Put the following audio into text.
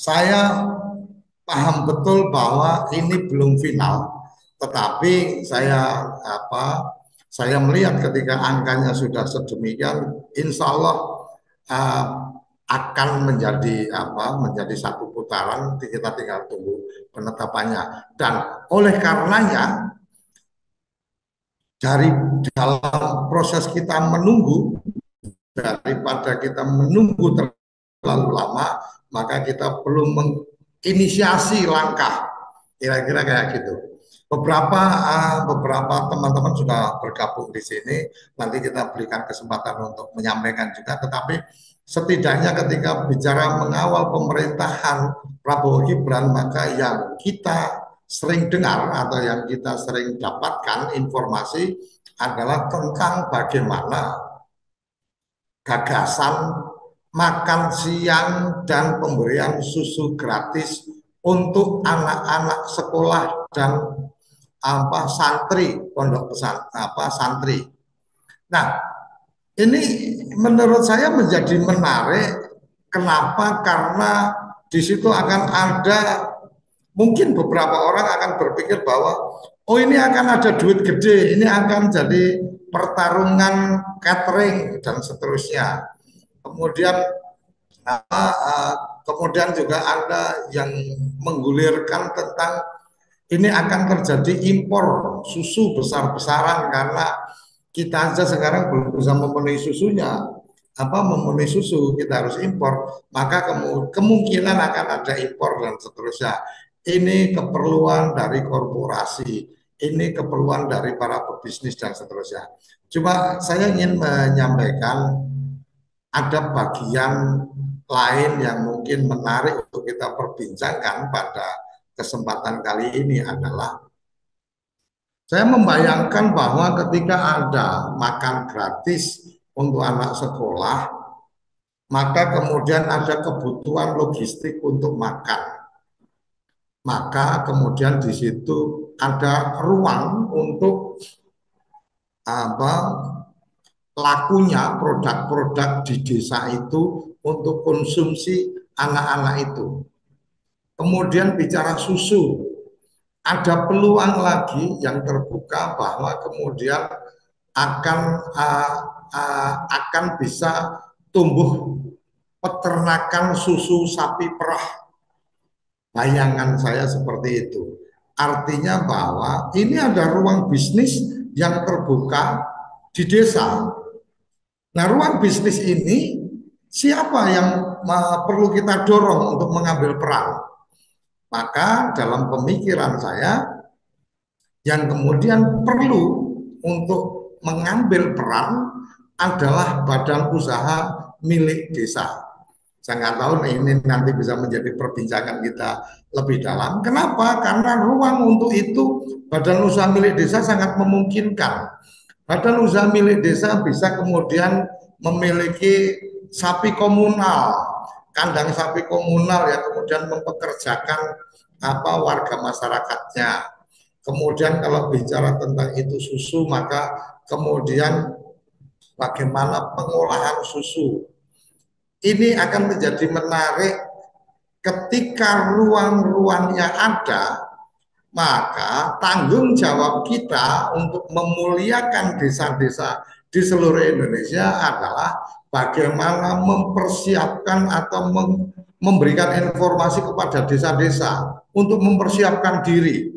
Saya paham betul bahwa ini belum final, tetapi saya melihat ketika angkanya sudah sedemikian, insya Allah uh, akan menjadi satu putaran. Kita tinggal tunggu penetapannya. Dan oleh karenanya, dari dalam proses kita menunggu, daripada kita menunggu terlalu lama, maka kita perlu menginisiasi langkah, kira-kira kayak gitu. Beberapa teman-teman sudah bergabung di sini, nanti kita berikan kesempatan untuk menyampaikan juga. Tetapi setidaknya ketika bicara mengawal pemerintahan Prabowo Gibran, maka yang kita sering dengar atau yang kita sering dapatkan informasi adalah tentang bagaimana gagasan makan siang dan pemberian susu gratis untuk anak-anak sekolah dan santri pondok santri. Nah, ini menurut saya menjadi menarik. Kenapa? Karena di situ akan ada, mungkin beberapa orang akan berpikir bahwa oh ini akan ada duit gede, ini akan jadi pertarungan catering dan seterusnya. Kemudian kemudian juga ada yang menggulirkan tentang ini akan terjadi impor susu besar-besaran karena kita aja sekarang belum bisa memenuhi susunya, memenuhi susu kita harus impor, maka kemungkinan akan ada impor dan seterusnya. Ini keperluan dari korporasi, ini keperluan dari para pebisnis dan seterusnya. Cuma saya ingin menyampaikan ada bagian lain yang mungkin menarik untuk kita perbincangkan pada kesempatan kali ini adalah saya membayangkan bahwa ketika ada makan gratis untuk anak sekolah, maka kemudian ada kebutuhan logistik untuk makan. Maka kemudian di situ ada ruang untuk apa lakunya produk-produk di desa itu untuk konsumsi anak-anak itu. Kemudian bicara susu, ada peluang lagi yang terbuka bahwa kemudian akan akan bisa tumbuh peternakan susu sapi perah. Bayangan saya seperti itu. Artinya bahwa ini ada ruang bisnis yang terbuka di desa. Nah, ruang bisnis ini siapa yang perlu kita dorong untuk mengambil peran? Maka dalam pemikiran saya yang kemudian perlu untuk mengambil peran adalah badan usaha milik desa. Saya nggak tahu ini nanti bisa menjadi perbincangan kita lebih dalam. Kenapa? Karena ruang untuk itu badan usaha milik desa sangat memungkinkan. Badan usaha milik desa bisa kemudian memiliki sapi komunal, kandang sapi komunal yang kemudian mempekerjakan warga masyarakatnya. Kemudian kalau bicara tentang itu susu, maka kemudian bagaimana pengolahan susu. Ini akan menjadi menarik ketika ruang-ruangnya ada, maka tanggung jawab kita untuk memuliakan desa-desa di seluruh Indonesia adalah bagaimana mempersiapkan atau memberikan informasi kepada desa-desa untuk mempersiapkan diri.